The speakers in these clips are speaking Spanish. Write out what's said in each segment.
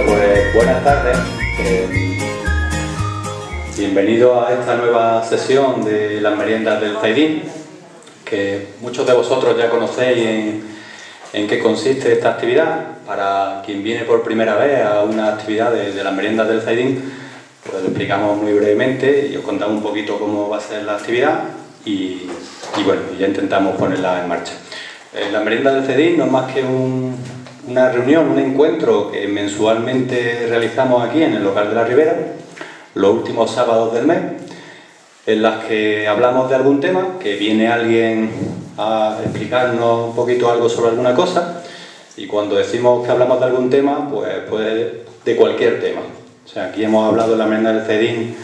Pues buenas tardes, bienvenido a esta nueva sesión de las meriendas del Zaidín, que muchos de vosotros ya conocéis en qué consiste esta actividad. Para quien viene por primera vez a una actividad de las meriendas del Zaidín, pues lo explicamos muy brevemente y os contamos un poquito cómo va a ser la actividad y bueno, ya intentamos ponerla en marcha. La merienda del Zaidín no es más que una reunión, un encuentro que mensualmente realizamos aquí en el local de la Ribera, los últimos sábados del mes, en las que hablamos de algún tema, que viene alguien a explicarnos un poquito algo sobre alguna cosa, y cuando decimos que hablamos de algún tema, pues de cualquier tema. O sea, aquí hemos hablado en la merienda del Zaidín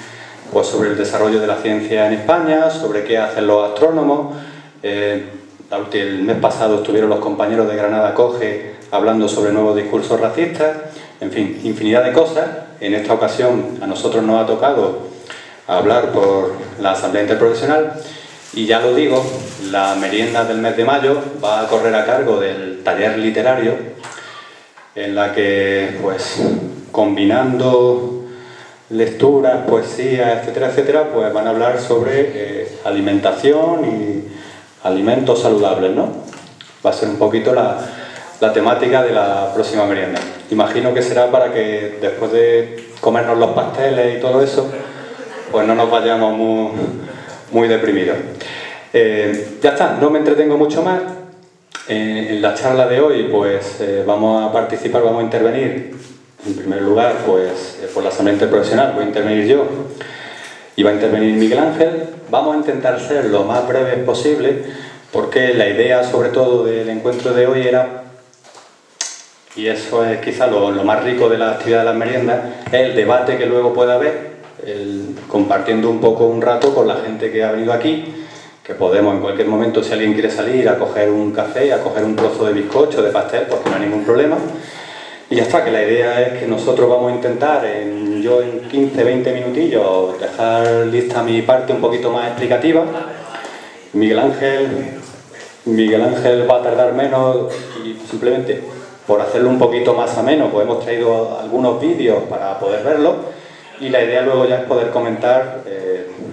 pues sobre el desarrollo de la ciencia en España, sobre qué hacen los astrónomos. El mes pasado estuvieron los compañeros de Granada Coge hablando sobre nuevos discursos racistas, en fin, infinidad de cosas. En esta ocasión a nosotros nos ha tocado hablar por la Asamblea Interprofesional y ya lo digo, la merienda del mes de mayo va a correr a cargo del taller literario, en la que, pues, combinando lecturas, poesía, etcétera, etcétera, pues van a hablar sobre alimentación y alimentos saludables, ¿no? Va a ser un poquito la temática de la próxima merienda. Imagino que será para que después de comernos los pasteles y todo eso, pues no nos vayamos muy deprimidos. Ya está, no me entretengo mucho más. En la charla de hoy, pues vamos a participar, vamos a intervenir. En primer lugar, pues por la Asamblea Interprofesional voy a intervenir yo y va a intervenir Miguel Ángel. Vamos a intentar ser lo más breves posible, porque la idea, sobre todo, del encuentro de hoy era, y eso es quizá lo más rico de la actividad de las meriendas, es el debate que luego pueda haber, compartiendo un poco un rato con la gente que ha venido aquí, que podemos en cualquier momento, si alguien quiere salir, a coger un café, a coger un trozo de bizcocho, de pastel, porque no hay ningún problema. Y ya está, que la idea es que nosotros vamos a intentar, yo en 15-20 minutillos, dejar lista mi parte un poquito más explicativa. Miguel Ángel va a tardar menos y simplemente por hacerlo un poquito más ameno, pues hemos traído algunos vídeos para poder verlos y la idea luego ya es poder comentar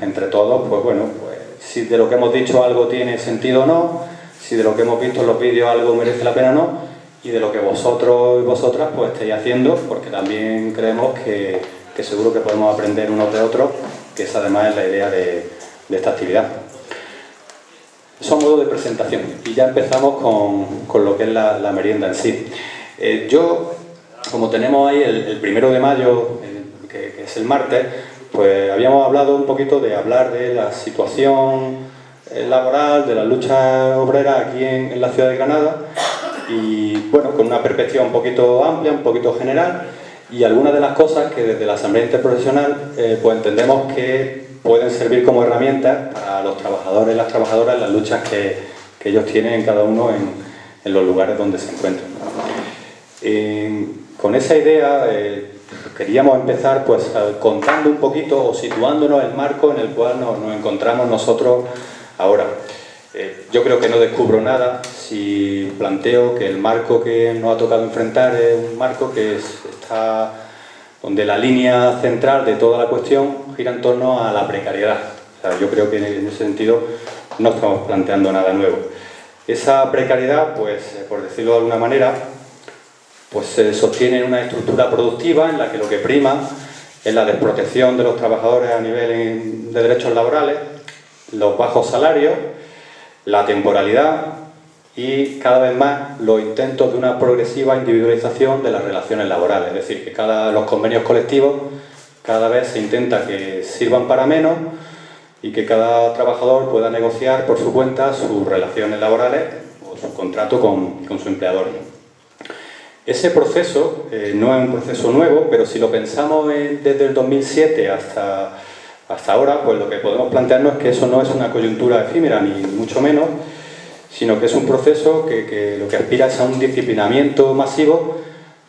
entre todos, pues bueno, pues si de lo que hemos dicho algo tiene sentido o no, si de lo que hemos visto en los vídeos algo merece la pena o no, y de lo que vosotros y vosotras pues estáis haciendo, porque también creemos que seguro que podemos aprender unos de otros, que esa además es la idea de esta actividad. Eso a modo de presentación, y ya empezamos con lo que es la merienda en sí. Yo, como tenemos ahí el 1 de mayo, que es el martes, pues habíamos hablado un poquito de hablar de la situación laboral, de la lucha obrera aquí en la ciudad de Granada, y bueno, con una perspectiva un poquito amplia, un poquito general, y algunas de las cosas que desde la Asamblea Interprofesional pues entendemos que pueden servir como herramientas para los trabajadores y las trabajadoras en las luchas que ellos tienen cada uno en los lugares donde se encuentran. Con esa idea queríamos empezar pues contando un poquito o situándonos en el marco en el cual nos encontramos nosotros ahora. Yo creo que no descubro nada si planteo que el marco que nos ha tocado enfrentar es un marco que está donde la línea central de toda la cuestión gira en torno a la precariedad. O sea, yo creo que en ese sentido no estamos planteando nada nuevo. Esa precariedad, pues, por decirlo de alguna manera, pues se sostiene en una estructura productiva en la que lo que prima es la desprotección de los trabajadores a nivel de derechos laborales, los bajos salarios, la temporalidad y cada vez más los intentos de una progresiva individualización de las relaciones laborales. Es decir, que los convenios colectivos cada vez se intenta que sirvan para menos y que cada trabajador pueda negociar por su cuenta sus relaciones laborales o su contrato con su empleador. Ese proceso no es un proceso nuevo, pero si lo pensamos desde el 2007 hasta ahora, pues lo que podemos plantearnos es que eso no es una coyuntura efímera, ni mucho menos, sino que es un proceso que lo que aspira es a un disciplinamiento masivo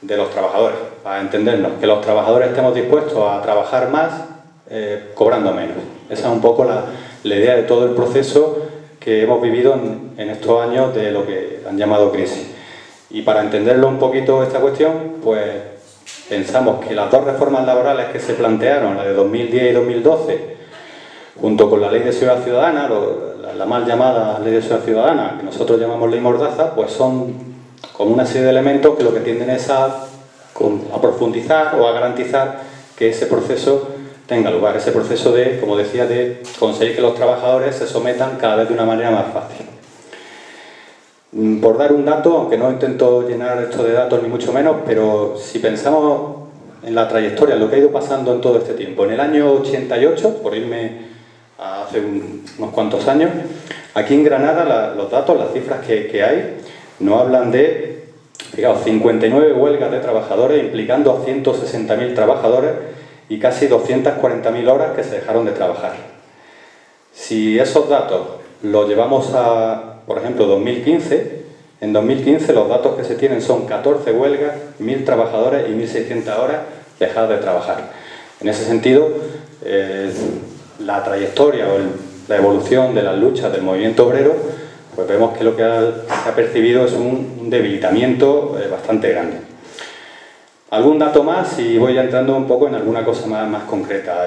de los trabajadores, para entendernos, que los trabajadores estemos dispuestos a trabajar más cobrando menos. Esa es un poco la idea de todo el proceso que hemos vivido en estos años de lo que han llamado crisis. Y para entenderlo un poquito esta cuestión, pues pensamos que las dos reformas laborales que se plantearon, la de 2010 y 2012, junto con la Ley de Seguridad Ciudadana, la mal llamada Ley de Seguridad Ciudadana, que nosotros llamamos Ley Mordaza, pues son como una serie de elementos que lo que tienden es a profundizar o a garantizar que ese proceso tenga lugar, ese proceso de, como decía, de conseguir que los trabajadores se sometan cada vez de una manera más fácil. Por dar un dato, aunque no intento llenar esto de datos ni mucho menos, pero si pensamos en la trayectoria, en lo que ha ido pasando en todo este tiempo, en el año 88, por irme a hace unos cuantos años, aquí en Granada los datos, las cifras que hay, nos hablan de, fijaos, 59 huelgas de trabajadores implicando a 160.000 trabajadores y casi 240.000 horas que se dejaron de trabajar. Si esos datos los llevamos a, por ejemplo, 2015, en 2015 los datos que se tienen son 14 huelgas, 1.000 trabajadores y 1.600 horas dejadas de trabajar. En ese sentido, la trayectoria o la evolución de las luchas del movimiento obrero, pues vemos que lo que se ha percibido es un debilitamiento bastante grande. Algún dato más y voy ya entrando un poco en alguna cosa más concreta.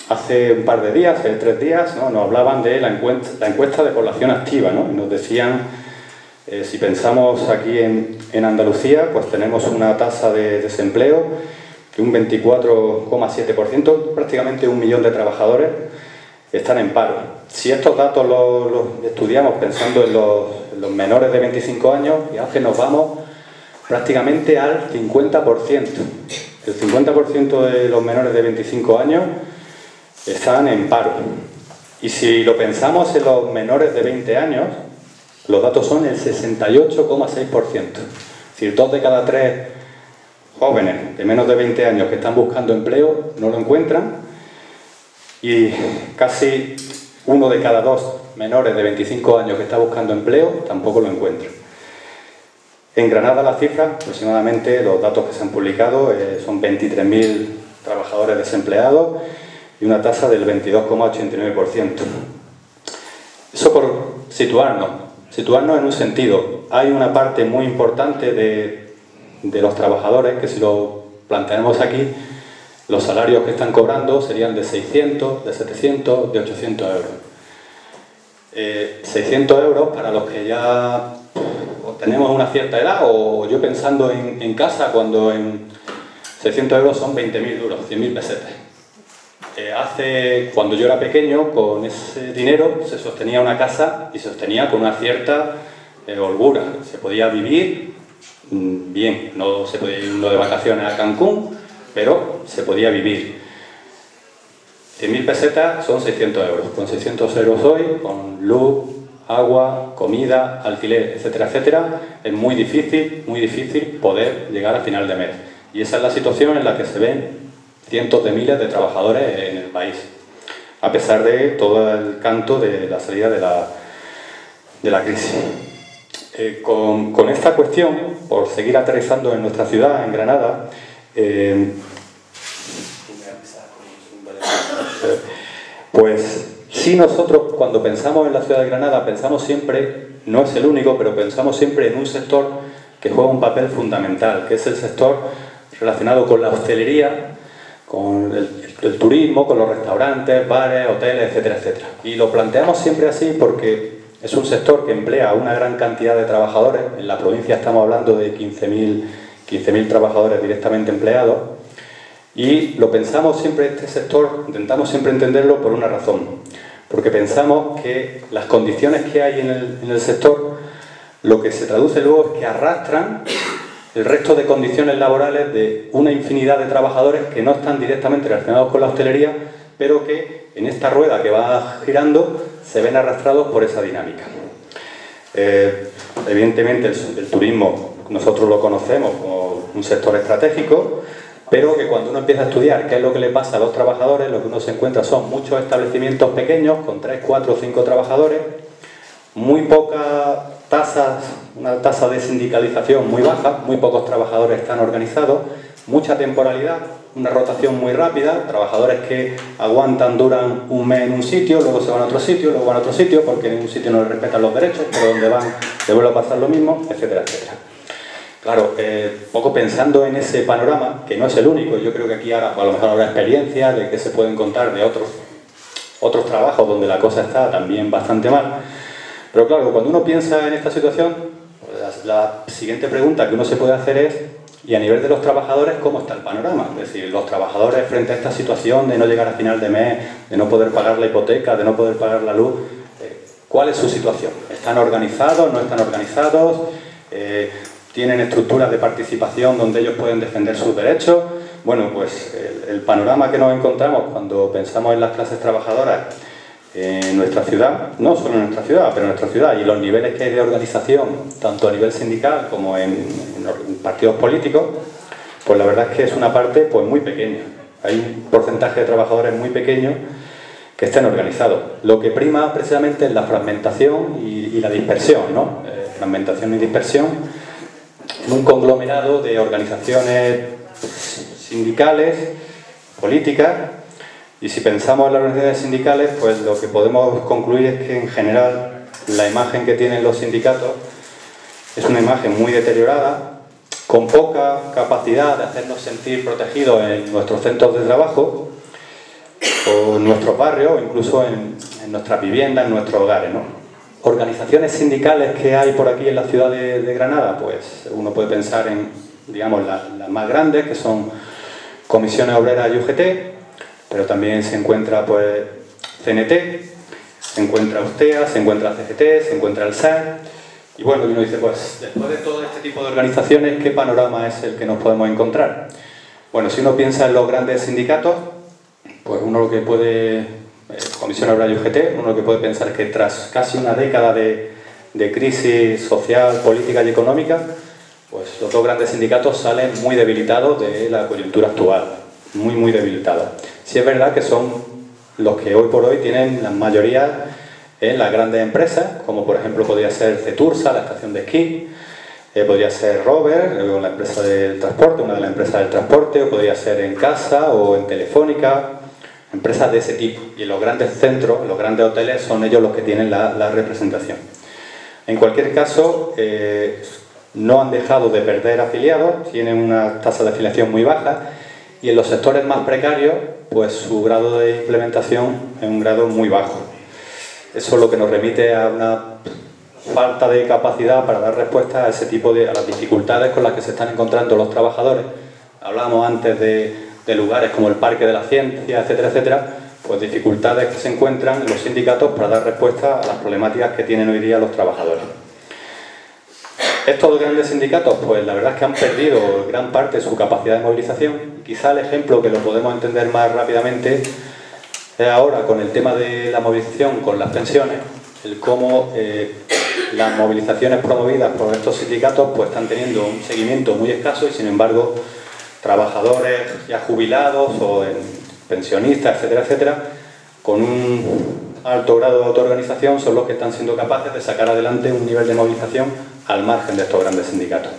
Hace un par de días, hace 3 días, ¿no?, nos hablaban de la encuesta de población activa, ¿no? Y nos decían, si pensamos aquí en Andalucía, pues tenemos una tasa de desempleo de un 24,7%, prácticamente 1 millón de trabajadores están en paro. Si estos datos los estudiamos pensando en los menores de 25 años, ya que nos vamos prácticamente al 50%. El 50% de los menores de 25 años están en paro. Y si lo pensamos en los menores de 20 años, los datos son el 68,6%. Es decir, 2 de cada 3 jóvenes de menos de 20 años que están buscando empleo no lo encuentran y casi 1 de cada 2 menores de 25 años que está buscando empleo tampoco lo encuentran. En Granada la cifra, aproximadamente los datos que se han publicado, son 23.000 trabajadores desempleados y una tasa del 22,89%. Eso por situarnos en un sentido. Hay una parte muy importante de los trabajadores que, si lo planteamos aquí, los salarios que están cobrando serían de 600, de 700, de 800 euros. 600 euros para los que ya tenemos una cierta edad, o yo pensando en casa, cuando en 600 euros son 20.000 duros, 100.000 pesetas. Cuando yo era pequeño, con ese dinero se sostenía una casa y se sostenía con una cierta holgura. Se podía vivir bien, no se podía ir uno de vacaciones a Cancún, pero se podía vivir. 100.000 pesetas son 600 euros. Con 600 euros hoy, con luz, agua, comida, alquiler, etcétera, etcétera, es muy difícil poder llegar a final de mes. Y esa es la situación en la que se ven cientos de miles de trabajadores en el país, a pesar de todo el canto de la salida de la crisis. Con esta cuestión, por seguir aterrizando en nuestra ciudad, en Granada, pues sí, nosotros cuando pensamos en la ciudad de Granada pensamos siempre, no es el único, pero pensamos siempre en un sector que juega un papel fundamental, que es el sector relacionado con la hostelería, con el turismo, con los restaurantes, bares, hoteles, etcétera, etcétera. Y lo planteamos siempre así porque es un sector que emplea una gran cantidad de trabajadores. En la provincia estamos hablando de 15.000 trabajadores directamente empleados. Y lo pensamos siempre, este sector, intentamos siempre entenderlo por una razón. Porque pensamos que las condiciones que hay en el sector, lo que se traduce luego es que arrastran el resto de condiciones laborales de una infinidad de trabajadores que no están directamente relacionados con la hostelería, pero que en esta rueda que va girando se ven arrastrados por esa dinámica. Evidentemente el turismo nosotros lo conocemos como un sector estratégico, pero que cuando uno empieza a estudiar qué es lo que le pasa a los trabajadores, lo que uno se encuentra son muchos establecimientos pequeños con 3, 4 o 5 trabajadores, muy pocas tasas, una tasa de sindicalización muy baja, muy pocos trabajadores están organizados, mucha temporalidad, una rotación muy rápida, trabajadores que aguantan, duran un mes en un sitio, luego se van a otro sitio, luego van a otro sitio, porque en un sitio no les respetan los derechos, pero donde van les vuelve a pasar lo mismo, etcétera, etcétera. Claro, poco pensando en ese panorama, que no es el único, yo creo que aquí ahora a lo mejor habrá experiencias de que se pueden contar de otros trabajos donde la cosa está también bastante mal. Pero claro, cuando uno piensa en esta situación, pues la siguiente pregunta que uno se puede hacer es, y a nivel de los trabajadores, ¿cómo está el panorama? Es decir, los trabajadores frente a esta situación de no llegar a final de mes, de no poder pagar la hipoteca, de no poder pagar la luz, ¿cuál es su situación? ¿Están organizados? ¿No están organizados? ¿Tienen estructuras de participación donde ellos pueden defender sus derechos? Bueno, pues el panorama que nos encontramos cuando pensamos en las clases trabajadoras en nuestra ciudad, no solo en nuestra ciudad, pero en nuestra ciudad, y los niveles que hay de organización, tanto a nivel sindical como en partidos políticos, pues la verdad es que es una parte pues muy pequeña. Hay un porcentaje de trabajadores muy pequeño que estén organizados. Lo que prima precisamente es la fragmentación y la dispersión, ¿no? Fragmentación y dispersión en un conglomerado de organizaciones sindicales, políticas. Y si pensamos en las organizaciones sindicales, pues lo que podemos concluir es que en general la imagen que tienen los sindicatos es una imagen muy deteriorada, con poca capacidad de hacernos sentir protegidos en nuestros centros de trabajo, o en nuestros barrios, o incluso en nuestras viviendas, en nuestros hogares, ¿no? Organizaciones sindicales que hay por aquí en la ciudad de Granada, pues uno puede pensar en, digamos, las más grandes, que son Comisiones Obreras y UGT, pero también se encuentra pues CNT, se encuentra USTEA, se encuentra CGT, se encuentra el SER, y bueno, uno dice, pues después de todo este tipo de organizaciones, ¿qué panorama es el que nos podemos encontrar? Bueno, si uno piensa en los grandes sindicatos, pues uno lo que puede, Comisión Obrera y UGT, uno lo que puede pensar es que tras casi una década de crisis social, política y económica, pues los dos grandes sindicatos salen muy debilitados de la coyuntura actual, muy debilitados. Sí es verdad que son los que hoy por hoy tienen la mayoría en las grandes empresas, como por ejemplo podría ser Cetursa, la estación de esquí, podría ser Rover, la empresa del transporte, una de las empresas del transporte, o podría ser en Casa o en Telefónica, empresas de ese tipo. Y en los grandes centros, los grandes hoteles, son ellos los que tienen la representación. En cualquier caso, no han dejado de perder afiliados, tienen una tasa de afiliación muy baja, y en los sectores más precarios, pues su grado de implementación es un grado muy bajo. Eso es lo que nos remite a una falta de capacidad para dar respuesta a ese tipo a las dificultades con las que se están encontrando los trabajadores. Hablábamos antes de lugares como el Parque de la Ciencia, etcétera, etcétera, pues dificultades que se encuentran en los sindicatos para dar respuesta a las problemáticas que tienen hoy día los trabajadores. Estos grandes sindicatos, pues la verdad es que han perdido gran parte de su capacidad de movilización. Quizá el ejemplo que lo podemos entender más rápidamente es ahora con el tema de la movilización con las pensiones, el cómo las movilizaciones promovidas por estos sindicatos pues están teniendo un seguimiento muy escaso y sin embargo trabajadores ya jubilados o pensionistas, etcétera, etcétera, con un alto grado de autoorganización son los que están siendo capaces de sacar adelante un nivel de movilización al margen de estos grandes sindicatos.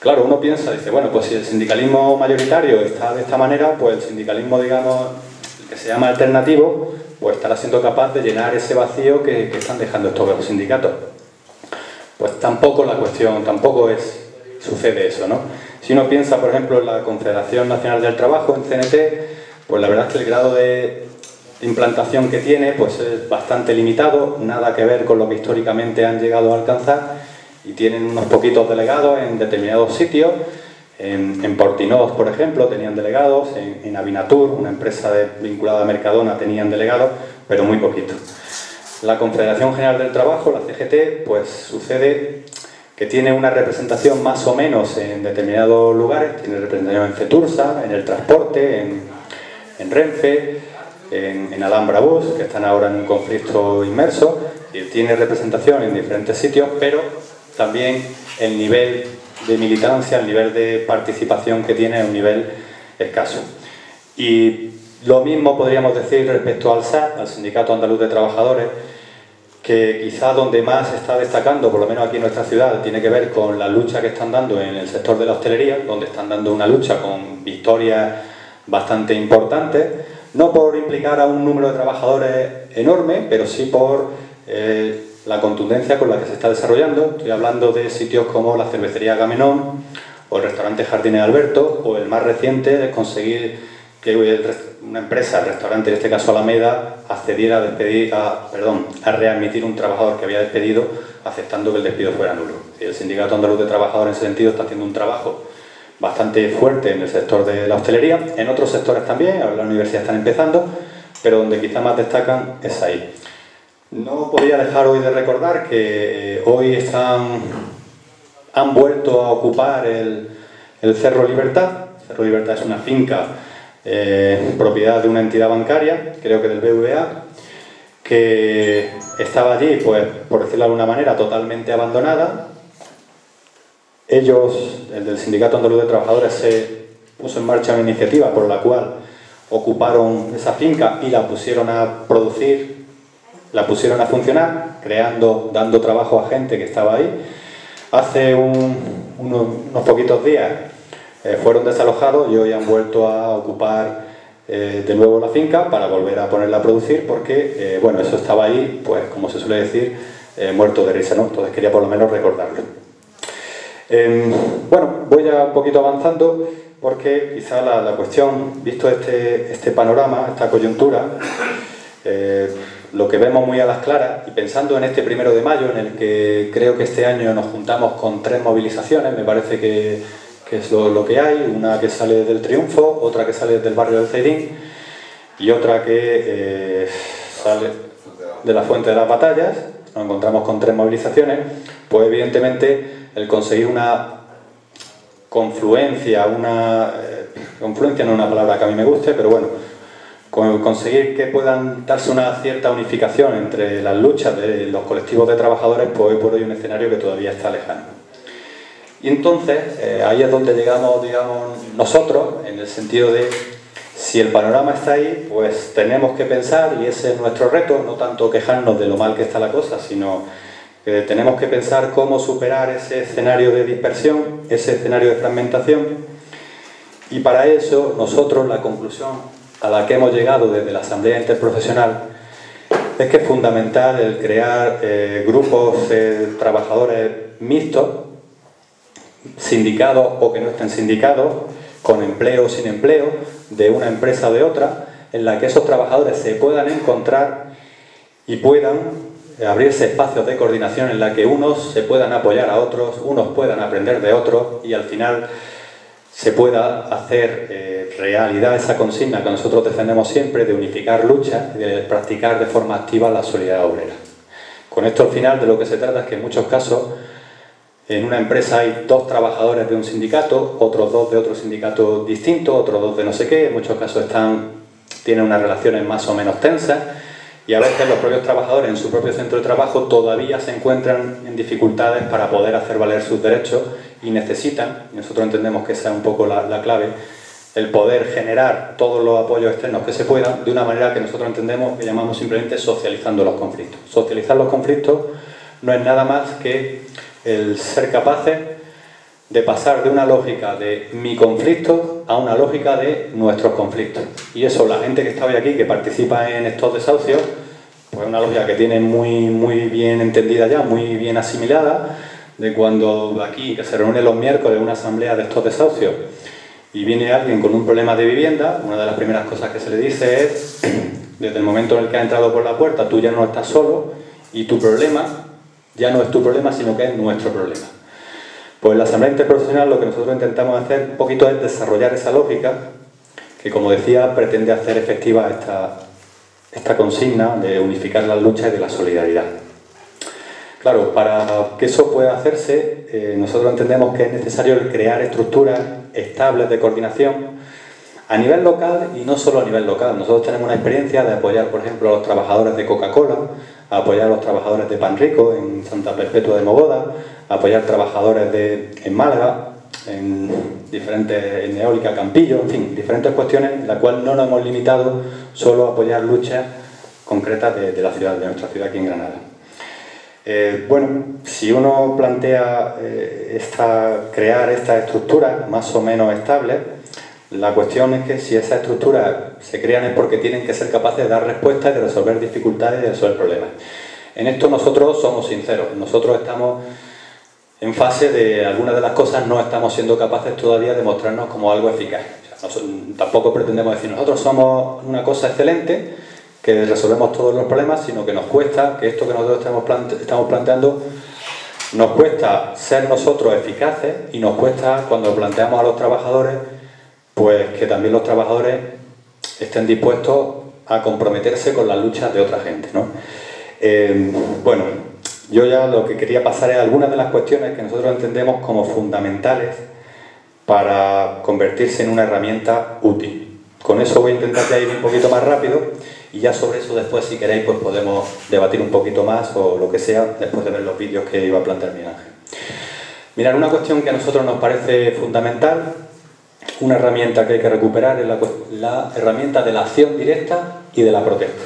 Claro, uno piensa, dice, bueno, pues si el sindicalismo mayoritario está de esta manera, pues el sindicalismo, digamos, el que se llama alternativo, pues estará siendo capaz de llenar ese vacío que están dejando estos sindicatos. Pues tampoco la cuestión, sucede eso, ¿no? Si uno piensa, por ejemplo, en la Confederación Nacional del Trabajo, en CNT, pues la verdad es que el grado de implantación que tiene pues es bastante limitado, nada que ver con lo que históricamente han llegado a alcanzar, y tienen unos poquitos delegados en determinados sitios. En Portinoz, por ejemplo, tenían delegados, en Avinatur, una empresa vinculada a Mercadona, tenían delegados, pero muy poquito. La Confederación General del Trabajo, la CGT, pues sucede que tiene una representación más o menos en determinados lugares, tiene representación en Cetursa, en el transporte, en Renfe, en Alhambra Bus, que están ahora en un conflicto inmerso, y tiene representación en diferentes sitios, pero también el nivel de militancia, el nivel de participación que tiene es un nivel escaso. Y lo mismo podríamos decir respecto al SAT, al Sindicato Andaluz de Trabajadores, que quizás donde más se está destacando, por lo menos aquí en nuestra ciudad, tiene que ver con la lucha que están dando en el sector de la hostelería, donde están dando una lucha con victorias bastante importantes, no por implicar a un número de trabajadores enorme, pero sí por la contundencia con la que se está desarrollando. Estoy hablando de sitios como la cervecería Agamenón o el restaurante Jardines Alberto, o el más reciente es conseguir que una empresa, el restaurante, en este caso Alameda, accediera a readmitir un trabajador que había despedido, aceptando que el despido fuera nulo. El Sindicato Andaluz de Trabajadores en ese sentido está haciendo un trabajo bastante fuerte en el sector de la hostelería, en otros sectores también, ahora las universidades están empezando, pero donde quizá más destacan es ahí. No podía dejar hoy de recordar que hoy han vuelto a ocupar el Cerro Libertad. Cerro Libertad es una finca propiedad de una entidad bancaria, creo que del BVA, que estaba allí, pues, por decirlo de alguna manera, totalmente abandonada. Ellos, el del Sindicato Andaluz de Trabajadores, se puso en marcha una iniciativa por la cual ocuparon esa finca y la pusieron a producir, la pusieron a funcionar, dando trabajo a gente que estaba ahí. Hace unos poquitos días fueron desalojados y hoy han vuelto a ocupar de nuevo la finca para volver a ponerla a producir, porque bueno, eso estaba ahí, pues como se suele decir, muerto de risa, ¿no? Entonces quería por lo menos recordarlo. Bueno, voy ya un poquito avanzando, porque quizá la cuestión, visto este panorama, esta coyuntura, lo que vemos muy a las claras, y pensando en este 1 de mayo, en el que creo que este año nos juntamos con 3 movilizaciones, me parece que es lo que hay, una que sale del Triunfo, otra que sale del barrio del Zaidín y otra que sale de la Fuente de las Batallas. Nos encontramos con 3 movilizaciones, pues evidentemente el conseguir una confluencia, confluencia no es una palabra que a mí me guste, pero bueno, conseguir que puedan darse una cierta unificación entre las luchas de los colectivos de trabajadores, pues hoy por hoy un escenario que todavía está lejano. Y entonces, ahí es donde llegamos, digamos, nosotros, en el sentido de, si el panorama está ahí, pues tenemos que pensar, y ese es nuestro reto, no tanto quejarnos de lo mal que está la cosa, sino que tenemos que pensar cómo superar ese escenario de dispersión, ese escenario de fragmentación, y para eso nosotros, la conclusión a la que hemos llegado desde la Asamblea Interprofesional es que es fundamental el crear grupos de trabajadores mixtos, sindicados o que no estén sindicados, con empleo o sin empleo, de una empresa o de otra, en la que esos trabajadores se puedan encontrar y puedan abrirse espacios de coordinación en la que unos se puedan apoyar a otros, unos puedan aprender de otros, y al final se pueda hacer realidad esa consigna que nosotros defendemos siempre, de unificar luchas y de practicar de forma activa la solidaridad obrera. Con esto, al final, de lo que se trata es que en muchos casos en una empresa hay 2 trabajadores de un sindicato, otros 2 de otro sindicato distinto, otros 2 de no sé qué. En muchos casos tienen unas relaciones más o menos tensas, y a veces los propios trabajadores en su propio centro de trabajo todavía se encuentran en dificultades para poder hacer valer sus derechos, y necesitan, y nosotros entendemos que esa es un poco la clave, el poder generar todos los apoyos externos que se puedan, de una manera que nosotros entendemos, que llamamos simplemente socializando los conflictos. Socializar los conflictos no es nada más que el ser capaces de pasar de una lógica de mi conflicto a una lógica de nuestros conflictos. Y eso, la gente que está hoy aquí, que participa en estos desahucios, pues es una lógica que tiene muy bien entendida ya, muy bien asimilada, de cuando aquí, que se reúne los miércoles, una asamblea de estos desahucios, y viene alguien con un problema de vivienda, una de las primeras cosas que se le dice es, desde el momento en el que ha entrado por la puerta, tú ya no estás solo, y tu problema ya no es tu problema, sino que es nuestro problema. Pues en la Asamblea Interprofesional lo que nosotros intentamos hacer un poquito es desarrollar esa lógica que, como decía, pretende hacer efectiva esta consigna de unificar las luchas y de la solidaridad. Claro, para que eso pueda hacerse, nosotros entendemos que es necesario crear estructuras estables de coordinación a nivel local, y no solo a nivel local. Nosotros tenemos una experiencia de apoyar, por ejemplo, a los trabajadores de Coca-Cola, a apoyar a los trabajadores de Pan Rico en Santa Perpetua de Mogoda, a apoyar trabajadores en Málaga, en Eólica Campillo, en fin, diferentes cuestiones en las cuales no nos hemos limitado solo a apoyar luchas concretas de la ciudad, de nuestra ciudad aquí en Granada. Bueno, si uno plantea crear estas estructuras más o menos estables, la cuestión es que si esas estructuras se crean es porque tienen que ser capaces de dar respuestas, de resolver dificultades y de resolver problemas. En esto nosotros somos sinceros, nosotros estamos en fase de algunas de las cosas no estamos siendo capaces todavía de mostrarnos como algo eficaz. O sea, tampoco pretendemos decir nosotros somos una cosa excelente, que resolvemos todos los problemas, sino que nos cuesta, que esto que nosotros estamos planteando, nos cuesta ser nosotros eficaces y nos cuesta cuando planteamos a los trabajadores, pues que también los trabajadores estén dispuestos a comprometerse con las luchas de otra gente, ¿no? Bueno, yo ya lo que quería pasar es algunas de las cuestiones que nosotros entendemos como fundamentales para convertirse en una herramienta útil. Con eso voy a intentar ya ir un poquito más rápido y ya sobre eso después, si queréis, pues podemos debatir un poquito más o lo que sea después de ver los vídeos que iba a plantear Miguel Ángel. Mirad, una cuestión que a nosotros nos parece fundamental, una herramienta que hay que recuperar es la herramienta de la acción directa y de la protesta.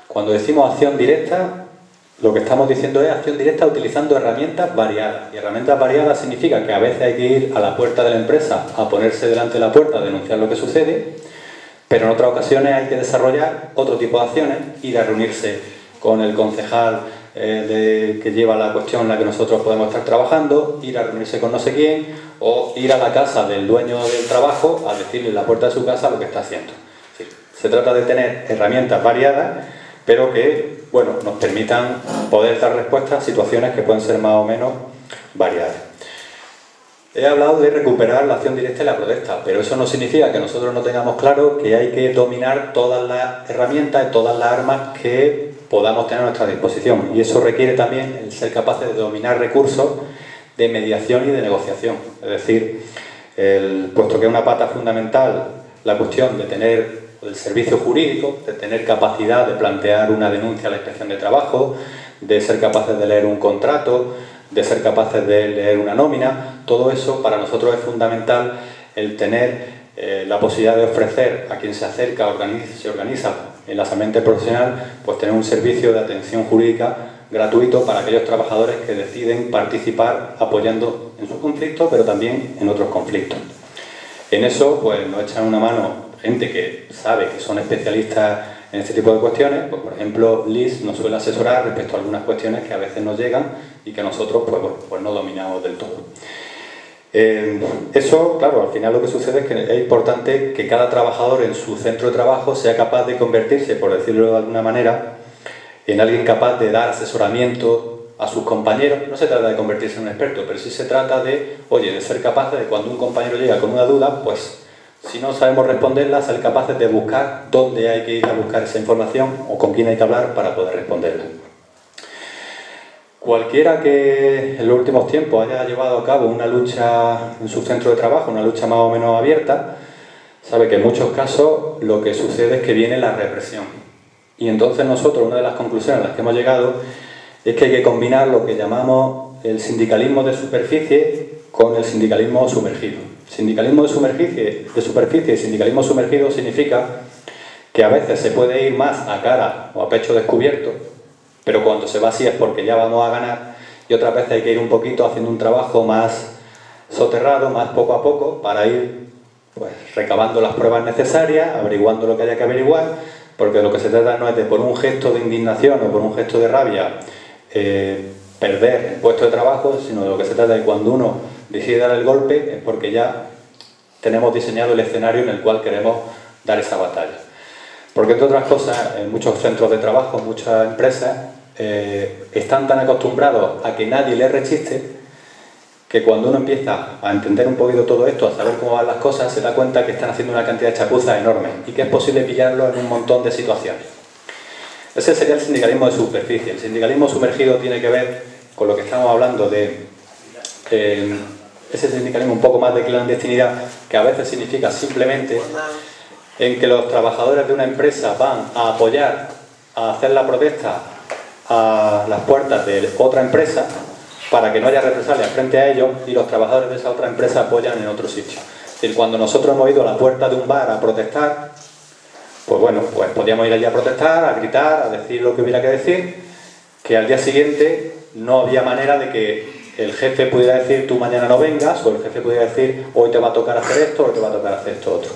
Cuando decimos acción directa, lo que estamos diciendo es acción directa utilizando herramientas variadas. Y herramientas variadas significa que a veces hay que ir a la puerta de la empresa a ponerse delante de la puerta a denunciar lo que sucede, pero en otras ocasiones hay que desarrollar otro tipo de acciones, ir a reunirse con el concejal que lleva la cuestión en la que nosotros podemos estar trabajando, ir a reunirse con no sé quién, o ir a la casa del dueño del trabajo a decirle en la puerta de su casa lo que está haciendo. Es decir, se trata de tener herramientas variadas, pero que, bueno, nos permitan poder dar respuesta a situaciones que pueden ser más o menos variadas. He hablado de recuperar la acción directa y la protesta, pero eso no significa que nosotros no tengamos claro que hay que dominar todas las herramientas y todas las armas que podamos tener a nuestra disposición. Y eso requiere también el ser capaces de dominar recursos de mediación y de negociación. Es decir, puesto que es una pata fundamental la cuestión de tener el servicio jurídico, de tener capacidad de plantear una denuncia a la Inspección de Trabajo, de ser capaces de leer un contrato, de ser capaces de leer una nómina, todo eso para nosotros es fundamental el tener la posibilidad de ofrecer a quien se acerca, se organiza en la asamblea profesional, pues tener un servicio de atención jurídica gratuito para aquellos trabajadores que deciden participar apoyando en sus conflictos, pero también en otros conflictos. En eso pues nos echan una mano gente que sabe que son especialistas en este tipo de cuestiones, pues por ejemplo Liz nos suele asesorar respecto a algunas cuestiones que a veces nos llegan y que nosotros pues no dominamos del todo. Eso, claro, al final lo que sucede es que es importante que cada trabajador en su centro de trabajo sea capaz de convertirse, por decirlo de alguna manera, en alguien capaz de dar asesoramiento a sus compañeros. No se trata de convertirse en un experto, pero sí se trata de, oye, de ser capaz de cuando un compañero llega con una duda, pues si no sabemos responderla, ser capaces de buscar dónde hay que ir a buscar esa información o con quién hay que hablar para poder responderla. Cualquiera que en los últimos tiempos haya llevado a cabo una lucha en su centro de trabajo, una lucha más o menos abierta, sabe que en muchos casos lo que sucede es que viene la represión. Y entonces nosotros, una de las conclusiones a las que hemos llegado es que hay que combinar lo que llamamos el sindicalismo de superficie con el sindicalismo sumergido. Sindicalismo de superficie y sindicalismo sumergido significa que a veces se puede ir más a cara o a pecho descubierto, pero cuando se va así es porque ya vamos a ganar, y otras veces hay que ir un poquito haciendo un trabajo más soterrado, más poco a poco, para ir pues recabando las pruebas necesarias, averiguando lo que haya que averiguar, porque lo que se trata no es de por un gesto de indignación o por un gesto de rabia perder el puesto de trabajo, sino de lo que se trata de cuando uno decide dar el golpe es porque ya tenemos diseñado el escenario en el cual queremos dar esa batalla. Porque entre otras cosas, en muchos centros de trabajo, muchas empresas están tan acostumbrados a que nadie les rechiste que cuando uno empieza a entender un poquito todo esto, a saber cómo van las cosas, se da cuenta que están haciendo una cantidad de chapuzas enormes y que es posible pillarlo en un montón de situaciones. Ese sería el sindicalismo de superficie. El sindicalismo sumergido tiene que ver con lo que estamos hablando de ese sindicalismo un poco más de clandestinidad, que a veces significa simplemente en que los trabajadores de una empresa van a apoyar, a hacer la protesta a las puertas de otra empresa para que no haya represalias frente a ellos y los trabajadores de esa otra empresa apoyan en otro sitio. Es decir, cuando nosotros hemos ido a la puerta de un bar a protestar, pues bueno, pues podíamos ir allí a protestar, a gritar, a decir lo que hubiera que decir, que al día siguiente no había manera de que el jefe pudiera decir tú mañana no vengas, o el jefe pudiera decir hoy te va a tocar hacer esto, hoy te va a tocar hacer esto otro.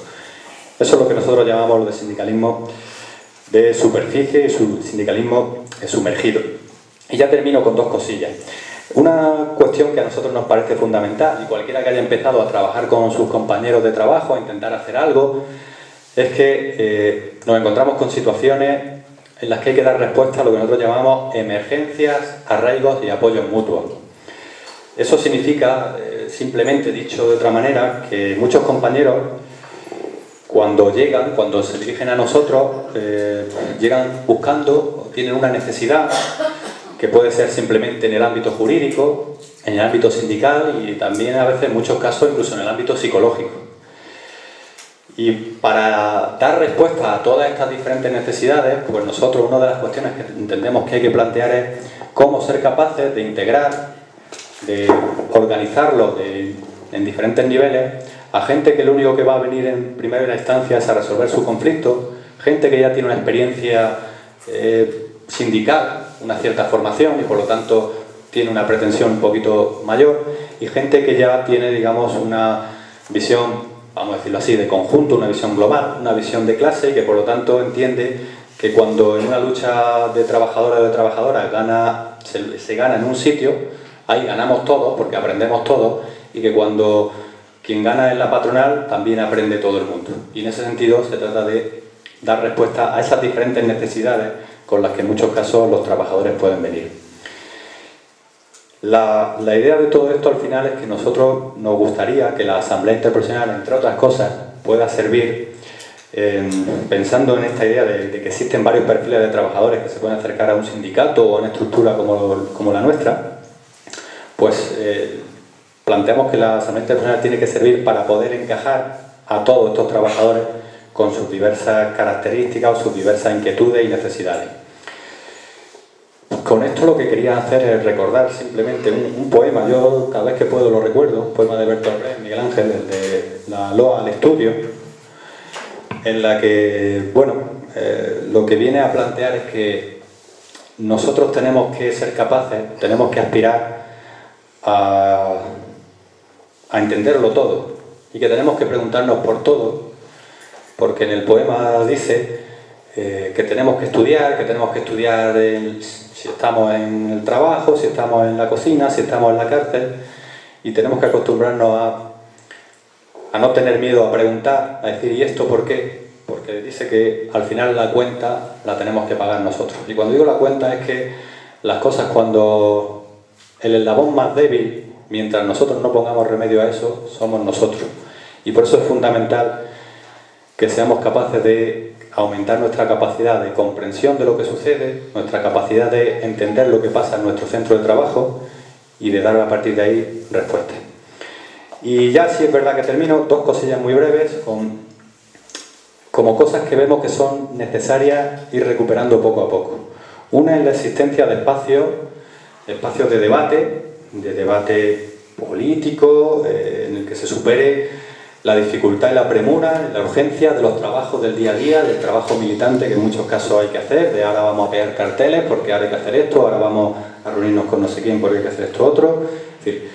Eso es lo que nosotros llamamos lo de sindicalismo de superficie y su sindicalismo sumergido. Y ya termino con dos cosillas. Una cuestión que a nosotros nos parece fundamental, y cualquiera que haya empezado a trabajar con sus compañeros de trabajo, a intentar hacer algo, es que nos encontramos con situaciones en las que hay que dar respuesta a lo que nosotros llamamos emergencias, arraigos y apoyos mutuos. Eso significa, simplemente dicho de otra manera, que muchos compañeros, cuando se dirigen a nosotros, llegan buscando, tienen una necesidad que puede ser simplemente en el ámbito jurídico, en el ámbito sindical y también a veces en muchos casos incluso en el ámbito psicológico. Y para dar respuesta a todas estas diferentes necesidades, pues nosotros una de las cuestiones que entendemos que hay que plantear es cómo ser capaces de integrar, de organizarlo en diferentes niveles a gente que lo único que va a venir en primera instancia es a resolver su conflicto, gente que ya tiene una experiencia sindical, una cierta formación y por lo tanto tiene una pretensión un poquito mayor, y gente que ya tiene, digamos, una visión, vamos a decirlo así, de conjunto, una visión global, una visión de clase, y que por lo tanto entiende que cuando en una lucha de trabajadores o de trabajadoras se gana en un sitio, ahí ganamos todos porque aprendemos todos, y que cuando quien gana es la patronal también aprende todo el mundo. Y en ese sentido se trata de dar respuesta a esas diferentes necesidades con las que en muchos casos los trabajadores pueden venir. La idea de todo esto al final es que nosotros nos gustaría que la Asamblea Interprofesional, entre otras cosas, pueda servir, pensando en esta idea de que existen varios perfiles de trabajadores que se pueden acercar a un sindicato o a una estructura como la nuestra, pues planteamos que la Asamblea Interprofesional tiene que servir para poder encajar a todos estos trabajadores con sus diversas características o sus diversas inquietudes y necesidades. Con esto lo que quería hacer es recordar simplemente un poema, yo cada vez que puedo lo recuerdo, un poema de Bertolt Brecht, Miguel Ángel, el de la Loa al estudio, en la que, bueno, lo que viene a plantear es que nosotros tenemos que ser capaces, tenemos que aspirar a entenderlo todo y que tenemos que preguntarnos por todo, porque en el poema dice que tenemos que estudiar si estamos en el trabajo, si estamos en la cocina, si estamos en la cárcel, y tenemos que acostumbrarnos a no tener miedo a preguntar, a decir ¿y esto por qué? Porque dice que al final la cuenta la tenemos que pagar nosotros. Y cuando digo la cuenta es que las cosas, cuando el eslabón más débil, mientras nosotros no pongamos remedio a eso, somos nosotros. Y por eso es fundamental que seamos capaces de aumentar nuestra capacidad de comprensión de lo que sucede, nuestra capacidad de entender lo que pasa en nuestro centro de trabajo y de dar a partir de ahí respuestas. Y ya, si es verdad que termino, dos cosillas muy breves, como cosas que vemos que son necesarias ir recuperando poco a poco. Una es la existencia de espacios de debate político, en el que se supere la dificultad y la premura, la urgencia de los trabajos del día a día, del trabajo militante que en muchos casos hay que hacer, de ahora vamos a pegar carteles porque ahora hay que hacer esto, ahora vamos a reunirnos con no sé quién porque hay que hacer esto otro. Es decir,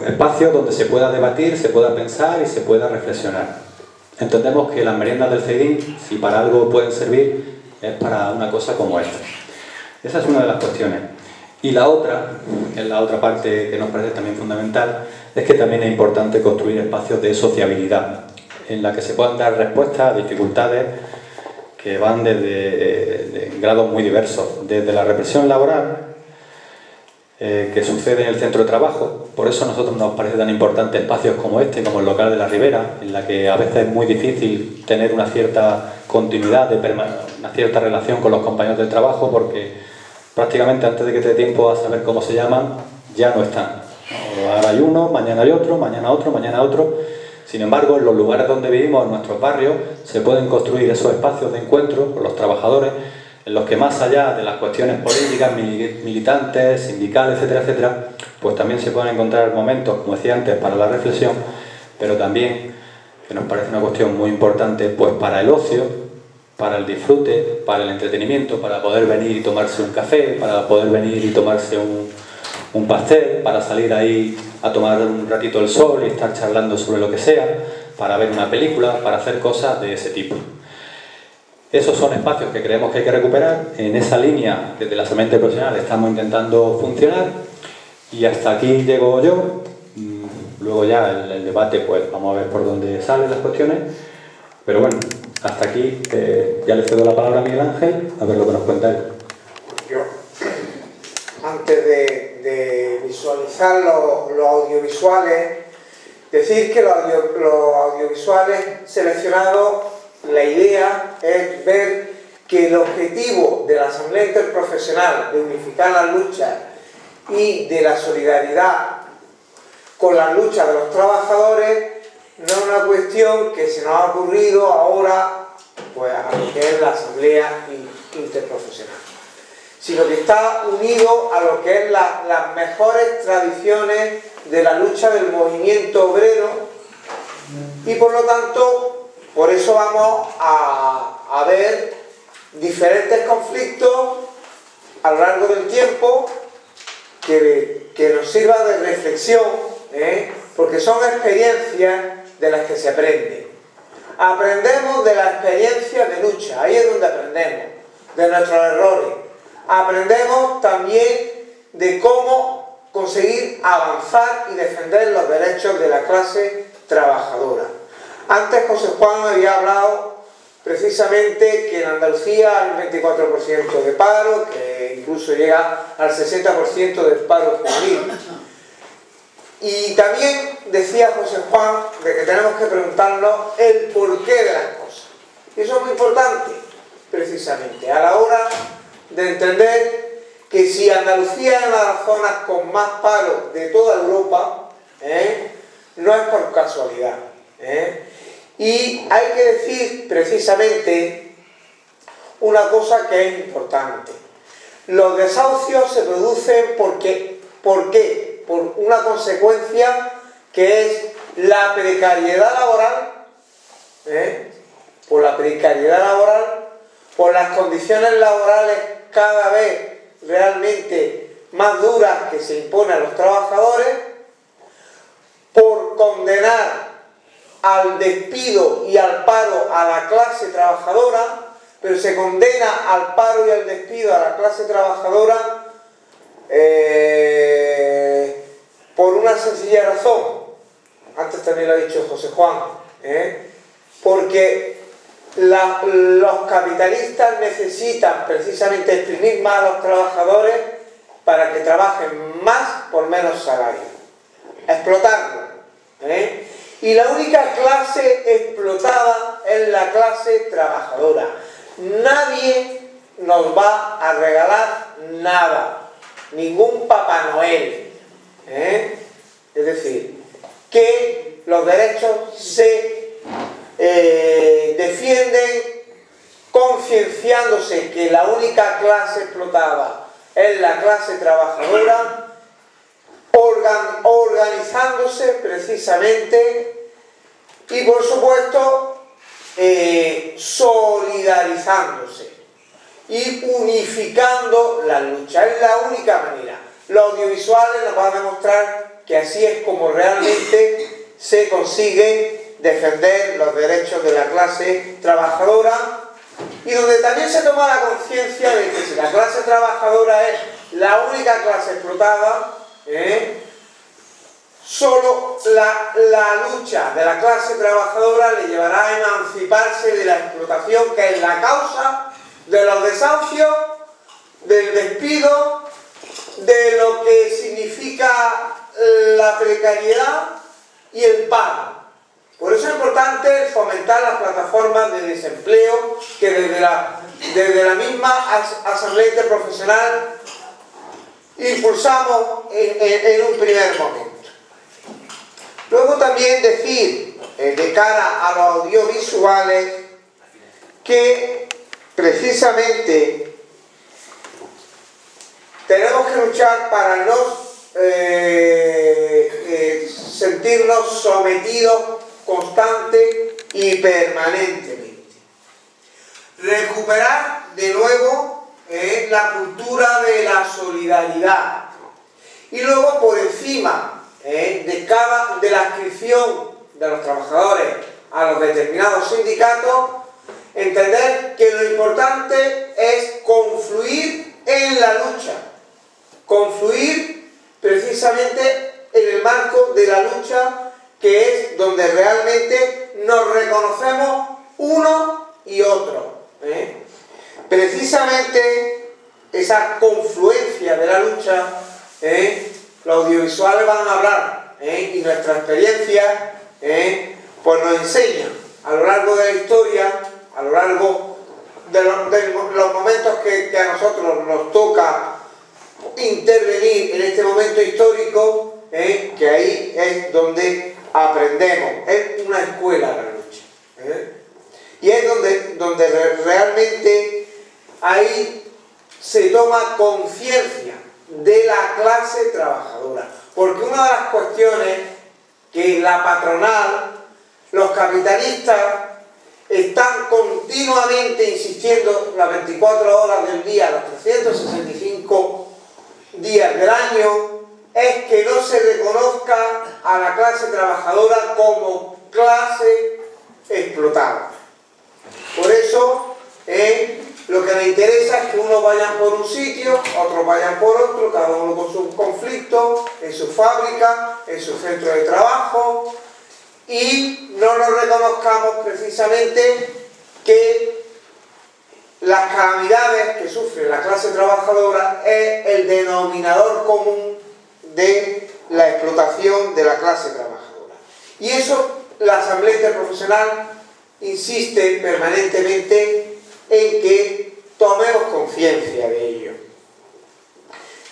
espacios donde se pueda debatir, se pueda pensar y se pueda reflexionar. Entendemos que las meriendas del CEIDIN, si para algo pueden servir, es para una cosa como esta. Esa es una de las cuestiones. Y la otra, que es la otra parte que nos parece también fundamental, es que también es importante construir espacios de sociabilidad, en la que se puedan dar respuestas a dificultades que van de grados muy diversos, desde la represión laboral que sucede en el centro de trabajo. Por eso a nosotros nos parece tan importante espacios como este, como el local de la Ribera, en la que a veces es muy difícil tener una cierta continuidad, una cierta relación con los compañeros de trabajo, porque prácticamente antes de que te dé tiempo a saber cómo se llaman, ya no están. Ahora hay uno, mañana hay otro, mañana otro, mañana otro. Sin embargo, en los lugares donde vivimos, en nuestros barrios, se pueden construir esos espacios de encuentro con los trabajadores, en los que más allá de las cuestiones políticas, militantes, sindicales, etcétera, etcétera, pues también se pueden encontrar momentos, como decía antes, para la reflexión, pero también, que nos parece una cuestión muy importante, pues para el ocio, para el disfrute, para el entretenimiento, para poder venir y tomarse un café, para poder venir y tomarse un pastel, para salir ahí a tomar un ratito el sol y estar charlando sobre lo que sea, para ver una película, para hacer cosas de ese tipo. Esos son espacios que creemos que hay que recuperar. En esa línea, desde la Asamblea Interprofesional, estamos intentando funcionar. Y hasta aquí llego yo. Luego ya el debate, pues vamos a ver por dónde salen las cuestiones. Pero bueno, hasta aquí ya le cedo la palabra a Miguel Ángel, a ver lo que nos cuenta él. Yo, antes de visualizar los audiovisuales, decir que los audiovisuales seleccionados, la idea es ver que el objetivo de la Asamblea Interprofesional de unificar las luchas y de la solidaridad con las luchas de los trabajadores no es una cuestión que se nos ha ocurrido ahora, pues, a lo que es la Asamblea Interprofesional, sino que está unido a lo que es las mejores tradiciones de la lucha del movimiento obrero, y por lo tanto, por eso vamos a ver diferentes conflictos a lo largo del tiempo que nos sirva de reflexión, porque son experiencias de las que se aprende. Aprendemos de la experiencia de lucha, ahí es donde aprendemos, de nuestros errores. Aprendemos también de cómo conseguir avanzar y defender los derechos de la clase trabajadora. Antes José Juan me había hablado precisamente que en Andalucía hay un 24% de paro, que incluso llega al 60% del paro juvenil. Y también decía José Juan de que tenemos que preguntarnos el porqué de las cosas. Y eso es muy importante, precisamente, a la hora de entender que si Andalucía es una de las zonas con más paro de toda Europa, no es por casualidad. Y hay que decir precisamente una cosa que es importante. Los desahucios se producen ¿por qué? Por una consecuencia que es la precariedad laboral, por la precariedad laboral, por las condiciones laborales cada vez realmente más duras que se imponen a los trabajadores, por condenar al despido y al paro a la clase trabajadora, pero se condena al paro y al despido a la clase trabajadora por una sencilla razón. Antes también lo ha dicho José Juan, porque los capitalistas necesitan precisamente exprimir más a los trabajadores para que trabajen más por menos salario, explotarlos, y la única clase explotada es la clase trabajadora. Nadie nos va a regalar nada, ningún Papá Noel, es decir, que los derechos se defienden concienciándose que la única clase explotada es la clase trabajadora, organizándose precisamente y por supuesto solidarizándose y unificando la lucha. Es la única manera. Los audiovisuales nos van a demostrar que así es como realmente se consigue defender los derechos de la clase trabajadora, y donde también se toma la conciencia de que si la clase trabajadora es la única clase explotada, solo la lucha de la clase trabajadora le llevará a emanciparse de la explotación, que es la causa de los desahucios, del despido, de lo que significa la precariedad y el paro. Por eso es importante fomentar las plataformas de desempleo que desde la misma Asamblea Interprofesional impulsamos en un primer momento. Luego también decir, de cara a los audiovisuales, que precisamente tenemos que luchar para no sentirnos sometidos constante y permanentemente. Recuperar de nuevo la cultura de la solidaridad. Y luego por encima de la adscripción de los trabajadores a los determinados sindicatos, Entender que lo importante es confluir en la lucha, confluir precisamente en el marco de la lucha, que es donde realmente nos reconocemos uno y otro. Precisamente esa confluencia de la lucha, los audiovisuales van a hablar, y nuestra experiencia pues nos enseña a lo largo de la historia, a lo largo de los momentos que a nosotros nos toca intervenir en este momento histórico, que ahí es donde aprendemos, es una escuela de la lucha, y es donde realmente ahí se toma conciencia de la clase trabajadora, porque una de las cuestiones que la patronal, los capitalistas están continuamente insistiendo las 24 horas del día, los 365 días del año, es que no se reconozca a la clase trabajadora como clase explotada. Por eso, lo que me interesa es que unos vayan por un sitio, otros vayan por otro, cada uno con sus conflictos, en su fábrica, en su centro de trabajo, y no nos reconozcamos precisamente que las calamidades que sufre la clase trabajadora es el denominador común de la explotación de la clase trabajadora. Y eso la Asamblea Interprofesional insiste permanentemente en que tomemos conciencia de ello.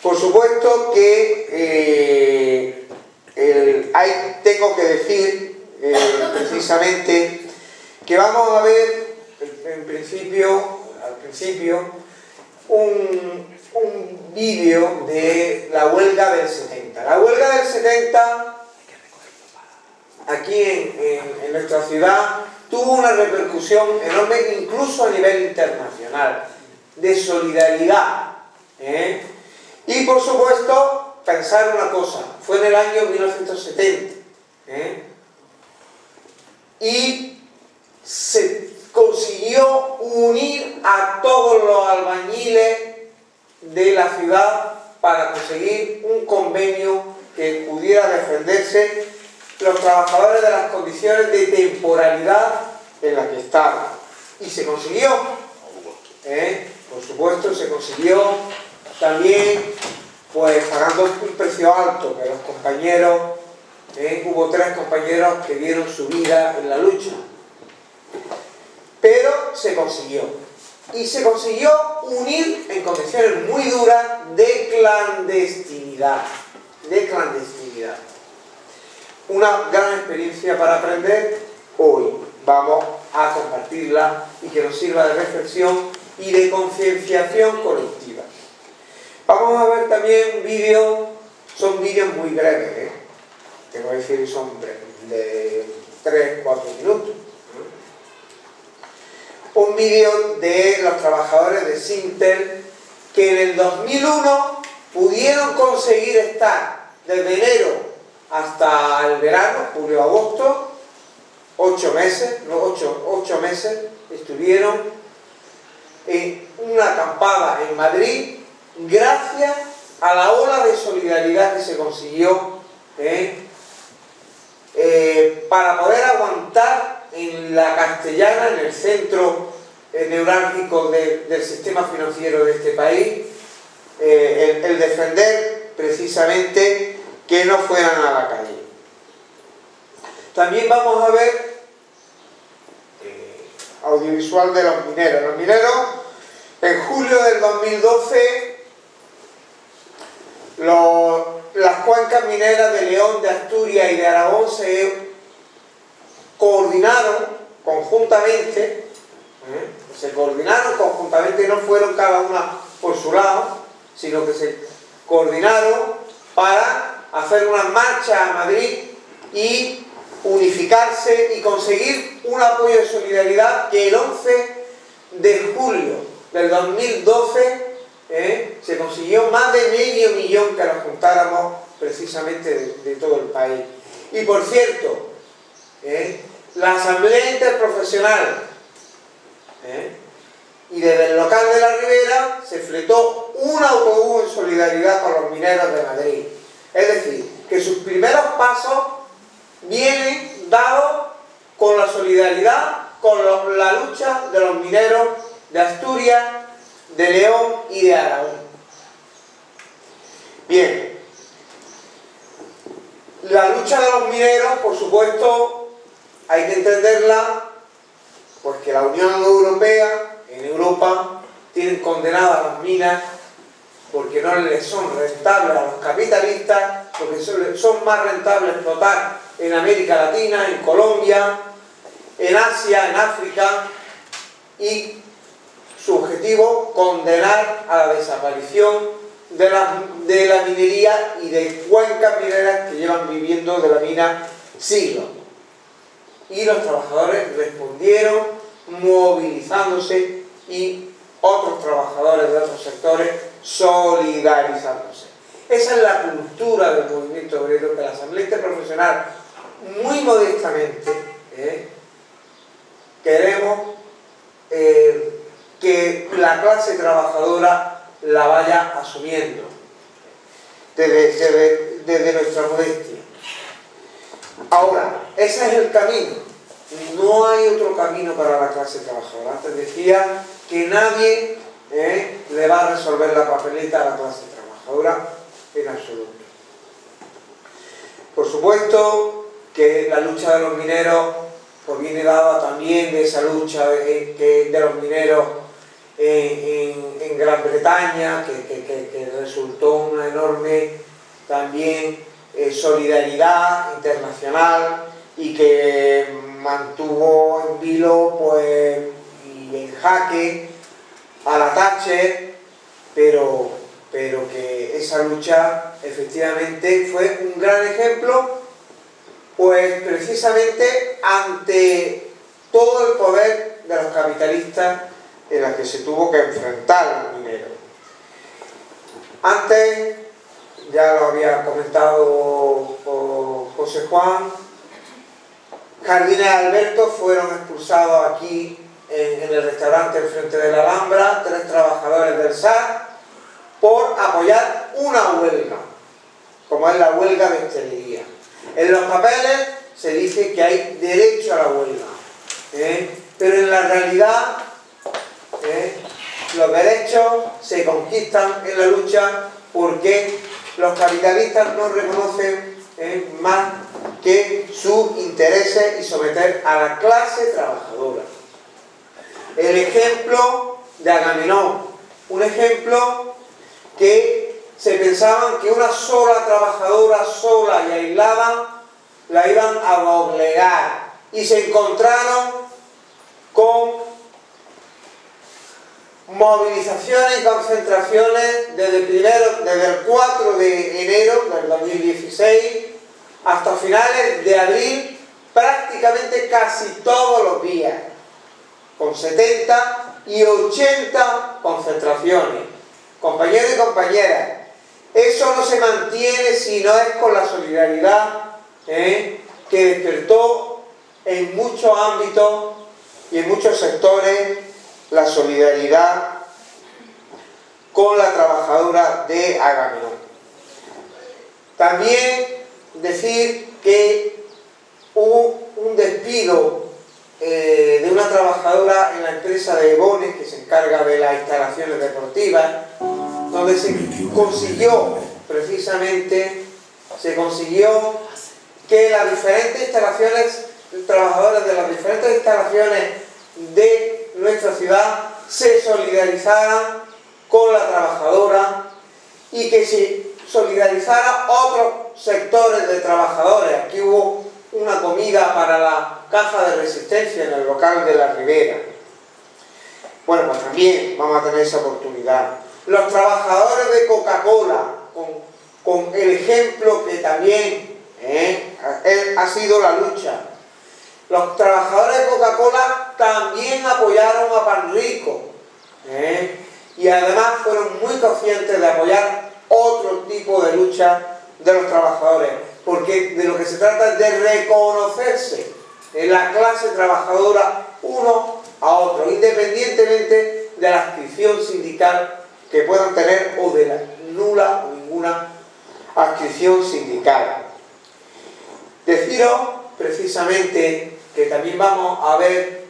Por supuesto que tengo que decir precisamente que vamos a ver al principio un vídeo de la huelga del 70. La huelga del 70 aquí en nuestra ciudad tuvo una repercusión enorme, incluso a nivel internacional, de solidaridad. Y por supuesto, pensar una cosa, fue en el año 1970, y se consiguió unir a todos los albañiles de la ciudad para conseguir un convenio que pudiera defenderse los trabajadores de las condiciones de temporalidad en las que estaban. Y se consiguió, por supuesto, se consiguió también pues pagando un precio alto, que los compañeros, hubo 3 compañeros que dieron su vida en la lucha. Pero se consiguió. Y se consiguió unir en condiciones muy duras de clandestinidad. Una gran experiencia para aprender. Hoy vamos a compartirla y que nos sirva de reflexión y de concienciación colectiva. Vamos a ver también un vídeo, son vídeos muy breves, tengo que decir, son breves, de 3-4 minutos. Un vídeo de los trabajadores de Sintel que en el 2001 pudieron conseguir estar desde enero hasta el verano, julio-agosto, 8 meses estuvieron en una acampada en Madrid gracias a la ola de solidaridad que se consiguió para poder aguantar en la Castellana, en el centro neurálgico del sistema financiero de este país, el defender precisamente que no fueran a la calle. También vamos a ver audiovisual de los mineros. Los mineros, en julio del 2012, las cuencas mineras de León, de Asturias y de Aragón se coordinaron conjuntamente, no fueron cada una por su lado, sino que se coordinaron para hacer una marcha a Madrid y unificarse y conseguir un apoyo de solidaridad que el 11 de julio del 2012 se consiguió más de medio millón que nos juntáramos precisamente de todo el país. Y por cierto, la Asamblea Interprofesional y desde el local de la Ribera se fletó un autobús en solidaridad con los mineros de Madrid. Es decir, que sus primeros pasos vienen dados con la solidaridad, con la lucha de los mineros de Asturias, de León y de Aragón. Bien, la lucha de los mineros, por supuesto, hay que entenderla porque la Unión Europea, en Europa, tienen condenadas las minas porque no les son rentables a los capitalistas, porque son más rentables explotar en América Latina, en Colombia, en Asia, en África, y su objetivo, condenar a la desaparición de la minería y de cuencas mineras que llevan viviendo de la mina siglos. Y los trabajadores respondieron movilizándose y otros trabajadores de otros sectores solidarizándose. Esa es la cultura del movimiento obrero, que la Asamblea Interprofesional, muy modestamente, queremos que la clase trabajadora la vaya asumiendo desde nuestra modestia. Ahora, ese es el camino. No hay otro camino para la clase trabajadora. Antes decía que nadie le va a resolver la papeleta a la clase trabajadora en absoluto. Por supuesto que la lucha de los mineros pues viene dada también de esa lucha de los mineros en Gran Bretaña, que resultó una enorme también solidaridad internacional y que mantuvo en vilo pues, y en jaque a la Thatcher, pero que esa lucha efectivamente fue un gran ejemplo, pues precisamente ante todo el poder de los capitalistas en la que se tuvo que enfrentar el minero. Antes, ya lo había comentado José Juan, Jardines Alberto fueron expulsados aquí en el restaurante enfrente de la Alhambra, 3 trabajadores del SAT, por apoyar una huelga, como es la huelga de hostelería. En los papeles se dice que hay derecho a la huelga, pero en la realidad los derechos se conquistan en la lucha porque los capitalistas no reconocen más que sus intereses y someter a la clase trabajadora. El ejemplo de Agamenón, un ejemplo que se pensaban que una sola trabajadora sola y aislada la iban a doblegar y se encontraron con movilizaciones y concentraciones desde el 4 de enero del 2016 hasta finales de abril, prácticamente casi todos los días, con 70 y 80 concentraciones. Compañeros y compañeras, eso no se mantiene si no es con la solidaridad que despertó en muchos ámbitos y en muchos sectores la solidaridad con la trabajadora de Agamenón. También decir que hubo un despido de una trabajadora en la empresa de Bones que se encarga de las instalaciones deportivas, donde se consiguió precisamente que las diferentes instalaciones, trabajadores de las diferentes instalaciones de nuestra ciudad se solidarizaran con la trabajadora y que se solidarizara otros sectores de trabajadores. Aquí hubo una comida para la caja de resistencia en el local de la Ribera. Bueno, pues también vamos a tener esa oportunidad. Los trabajadores de Coca-Cola, con el ejemplo que también ha sido la lucha. Los trabajadores de Coca-Cola también apoyaron a Panrico y además fueron muy conscientes de apoyar otro tipo de lucha de los trabajadores, porque de lo que se trata es de reconocerse en la clase trabajadora uno a otro, independientemente de la adscripción sindical que puedan tener o de la nula o ninguna adscripción sindical. Deciros precisamente que también vamos a ver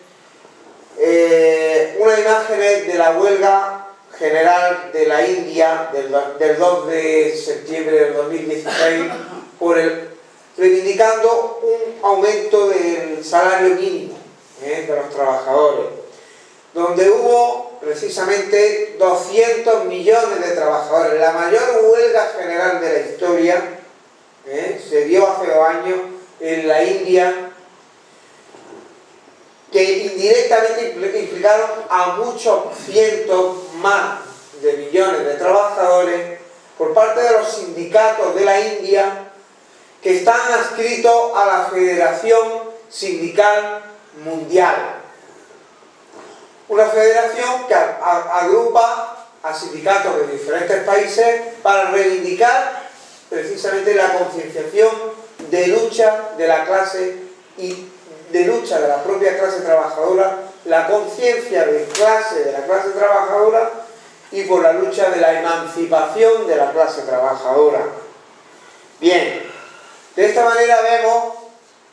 unas imágenes de la huelga general de la India del 2 de septiembre del 2016 reivindicando un aumento del salario mínimo de los trabajadores, donde hubo precisamente 200 millones de trabajadores. La mayor huelga general de la historia se dio hace 2 años en la India, que indirectamente implicaron a muchos cientos más de millones de trabajadores por parte de los sindicatos de la India que están adscritos a la Federación Sindical Mundial. Una federación que agrupa a sindicatos de diferentes países para reivindicar precisamente la concienciación de lucha de la clase y de lucha de la propia clase trabajadora, la conciencia de la clase trabajadora y por la lucha de la emancipación de la clase trabajadora. Bien, de esta manera vemos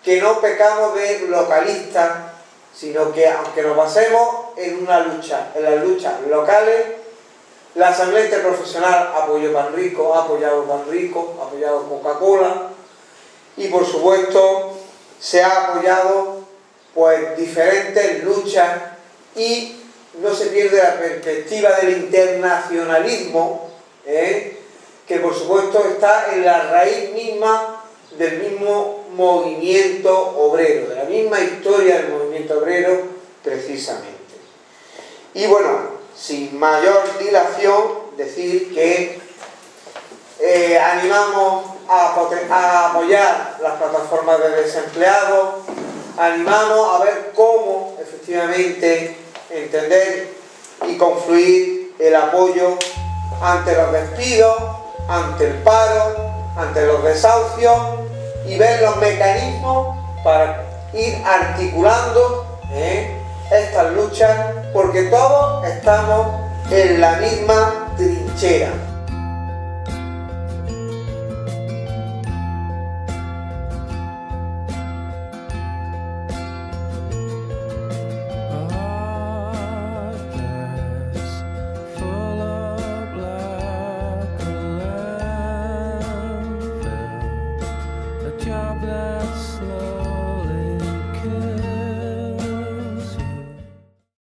que no pecamos de localistas, sino que aunque nos basemos en las luchas locales, la Asamblea Interprofesional apoyó Panrico, ha apoyado Panrico, ha apoyado Coca-Cola y por supuesto se ha apoyado pues diferentes luchas y no se pierde la perspectiva del internacionalismo, que por supuesto está en la raíz misma del mismo movimiento obrero, de la misma historia del movimiento obrero precisamente. Y bueno, sin mayor dilación, decir que animamos a apoyar las plataformas de desempleados, animamos a ver cómo efectivamente entender y confluir el apoyo ante los despidos, ante el paro, ante los desahucios y ver los mecanismos para ir articulando estas luchas, porque todos estamos en la misma trinchera.